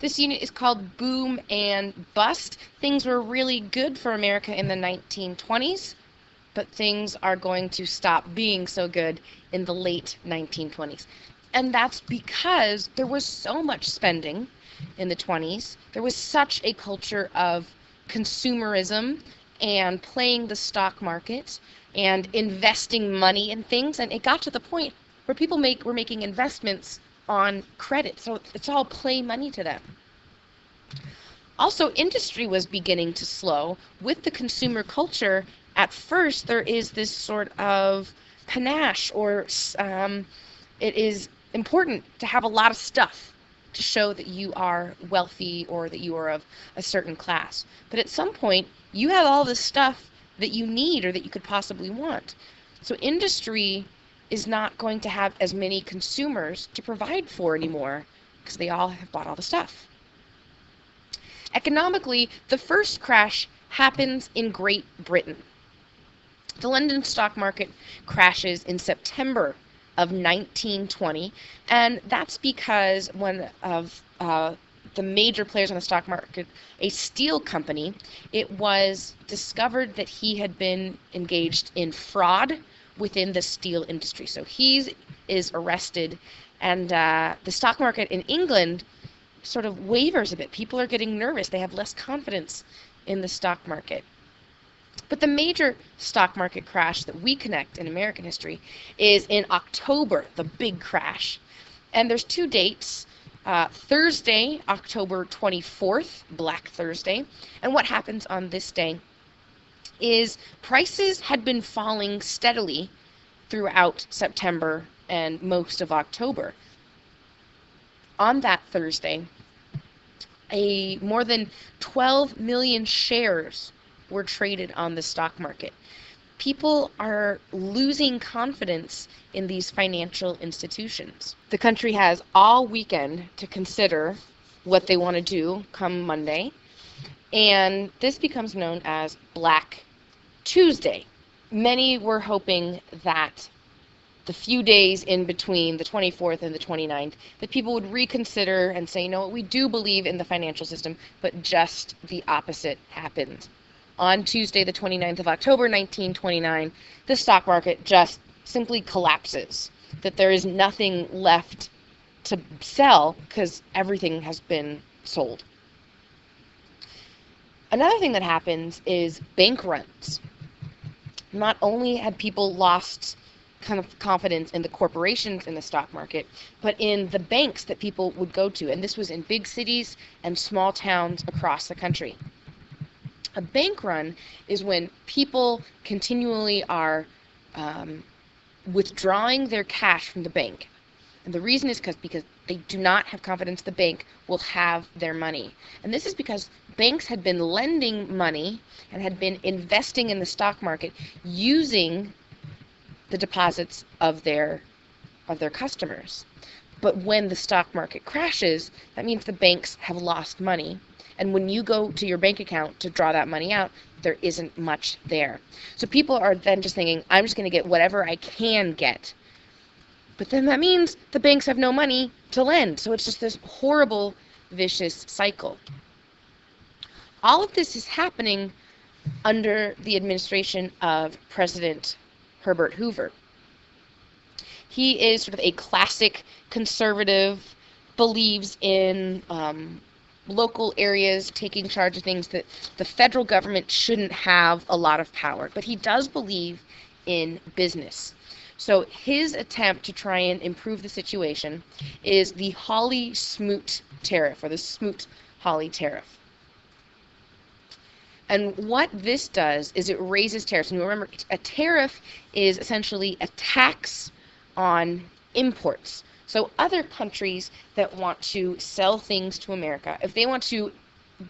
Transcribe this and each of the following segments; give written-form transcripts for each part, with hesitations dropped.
This unit is called boom and bust. Things were really good for America in the 1920s, but things are going to stop being so good in the late 1920s. And that's because there was so much spending in the 20s. There was such a culture of consumerism and playing the stock market and investing money in things. And it got to the point where people were making investments on credit. So it's all play money to them. Also, industry was beginning to slow with the consumer culture. At first, there is this sort of panache, or it is important to have a lot of stuff to show that you are wealthy or that you are of a certain class. But at some point, you have all this stuff that you need or that you could possibly want. So industry is not going to have as many consumers to provide for anymore because they all have bought all the stuff. Economically, the first crash happens in Great Britain. The London stock market crashes in September of 1920, and that's because one of the major players on the stock market, a steel company, it was discovered that he had been engaged in fraud within the steel industry. So he is arrested, and the stock market in England sort of wavers a bit. People are getting nervous. They have less confidence in the stock market. But the major stock market crash that we connect in American history is in October, the big crash. And there's two dates. Thursday, October 24th, Black Thursday. And what happens on this day is prices had been falling steadily throughout September and most of October. On that Thursday, more than 12 million shares were traded on the stock market. People are losing confidence in these financial institutions. The country has all weekend to consider what they want to do come Monday, and this becomes known as Black Tuesday. Many were hoping that the few days in between the 24th and the 29th, that people would reconsider and say, you know what, we do believe in the financial system, but just the opposite happened. On Tuesday, the 29th of October, 1929, the stock market just simply collapses, that there is nothing left to sell because everything has been sold. Another thing that happens is bank runs. Not only had people lost kind of confidence in the corporations in the stock market, but in the banks that people would go to. And this was in big cities and small towns across the country. A bank run is when people continually are withdrawing their cash from the bank. And the reason is because they do not have confidence the bank will have their money. And this is because banks had been lending money and had been investing in the stock market using the deposits of their customers. But when the stock market crashes, that means the banks have lost money. And when you go to your bank account to draw that money out, there isn't much there. So people are then just thinking, I'm just going to get whatever I can get. But then that means the banks have no money to lend. So it's just this horrible, vicious cycle. All of this is happening under the administration of President Herbert Hoover. He is sort of a classic conservative, believes in local areas taking charge of things, that the federal government shouldn't have a lot of power. But he does believe in business. So his attempt to try and improve the situation is the Hawley-Smoot tariff, or the Smoot-Hawley tariff. And what this does is it raises tariffs. And remember, a tariff is essentially a tax on imports. So other countries that want to sell things to America, if they want to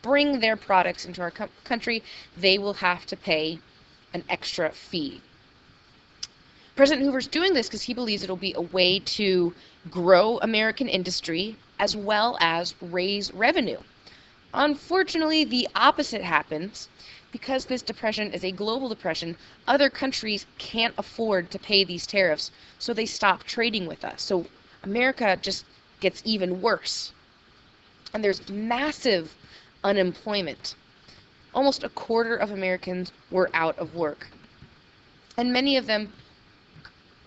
bring their products into our country, they will have to pay an extra fee. President Hoover's doing this because he believes it'll be a way to grow American industry as well as raise revenue. Unfortunately, the opposite happens. Because this depression is a global depression, other countries can't afford to pay these tariffs, so they stop trading with us. So America just gets even worse. And there's massive unemployment. Almost a quarter of Americans were out of work. And many of them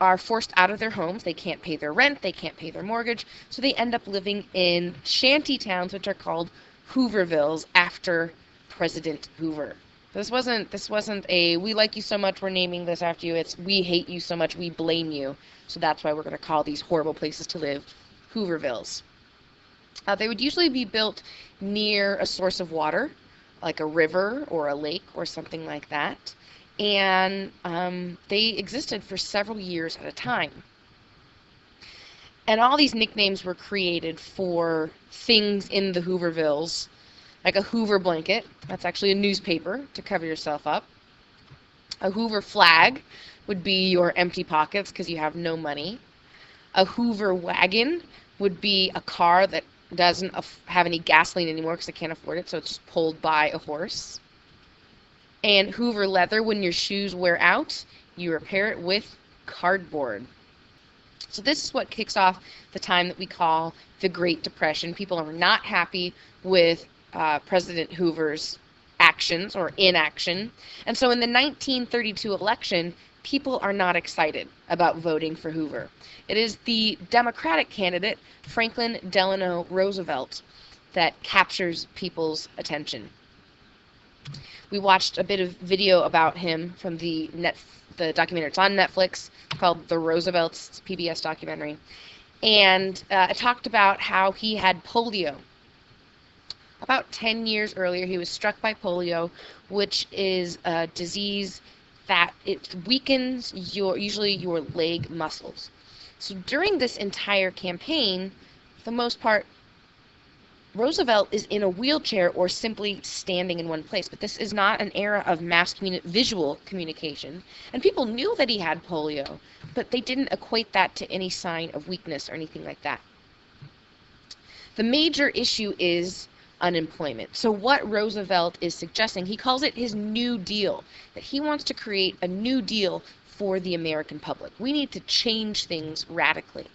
are forced out of their homes. They can't pay their rent, they can't pay their mortgage, so they end up living in shanty towns, which are called Hoovervilles after President Hoover. This wasn't a we like you so much we're naming this after you. It's we hate you so much we blame you. So that's why we're going to call these horrible places to live Hoovervilles. They would usually be built near a source of water, like a river or a lake or something like that. And they existed for several years at a time. And all these nicknames were created for things in the Hoovervilles, like a Hoover blanket. That's actually a newspaper to cover yourself up. A Hoover flag would be your empty pockets because you have no money. A Hoover wagon would be a car that doesn't have any gasoline anymore because they can't afford it, so it's just pulled by a horse. And Hoover leather, when your shoes wear out, you repair it with cardboard. So this is what kicks off the time that we call the Great Depression. People are not happy with President Hoover's actions or inaction. And so in the 1932 election, people are not excited about voting for Hoover. It is the Democratic candidate, Franklin Delano Roosevelt, that captures people's attention. We watched a bit of video about him from the documentary. It's on Netflix, called The Roosevelts, PBS documentary. And it talked about how he had polio. About 10 years earlier, he was struck by polio, which is a disease that it weakens usually your leg muscles. So during this entire campaign, for the most part, Roosevelt is in a wheelchair or simply standing in one place. But this is not an era of mass visual communication. And people knew that he had polio, but they didn't equate that to any sign of weakness or anything like that. The major issue is unemployment. So what Roosevelt is suggesting, he calls it his New Deal, that he wants to create a new deal for the American public. We need to change things radically.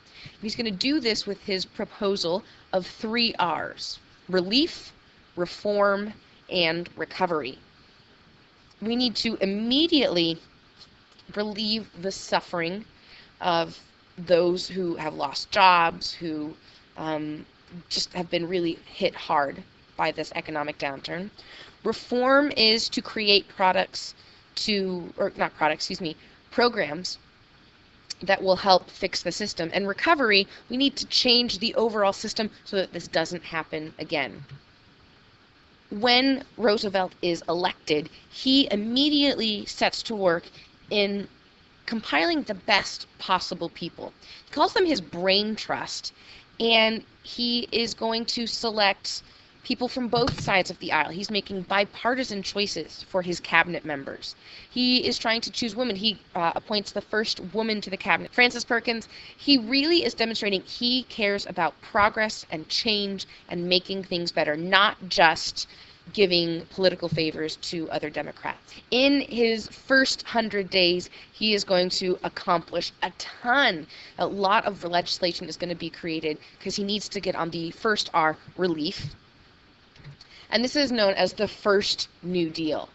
He's going to do this with his proposal of 3 R's: relief, reform, and recovery. We need to immediately relieve the suffering of those who have lost jobs, who just have been really hit hard by this economic downturn. Reform is to create programs that will help fix the system. And recovery, we need to change the overall system so that this doesn't happen again. When Roosevelt is elected, he immediately sets to work in compiling the best possible people. He calls them his brain trust, and he is going to select people from both sides of the aisle. He's making bipartisan choices for his cabinet members. He is trying to choose women. He appoints the first woman to the cabinet, Frances Perkins. He really is demonstrating he cares about progress and change and making things better, not just giving political favors to other Democrats. In his first 100 days, he is going to accomplish a ton. A lot of legislation is going to be created because he needs to get on the first R, relief. And this is known as the first New Deal.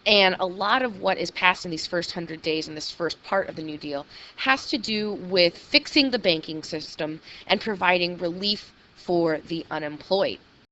And a lot of what is passed in these first 100 days in this first part of the New Deal has to do with fixing the banking system and providing relief for the unemployed.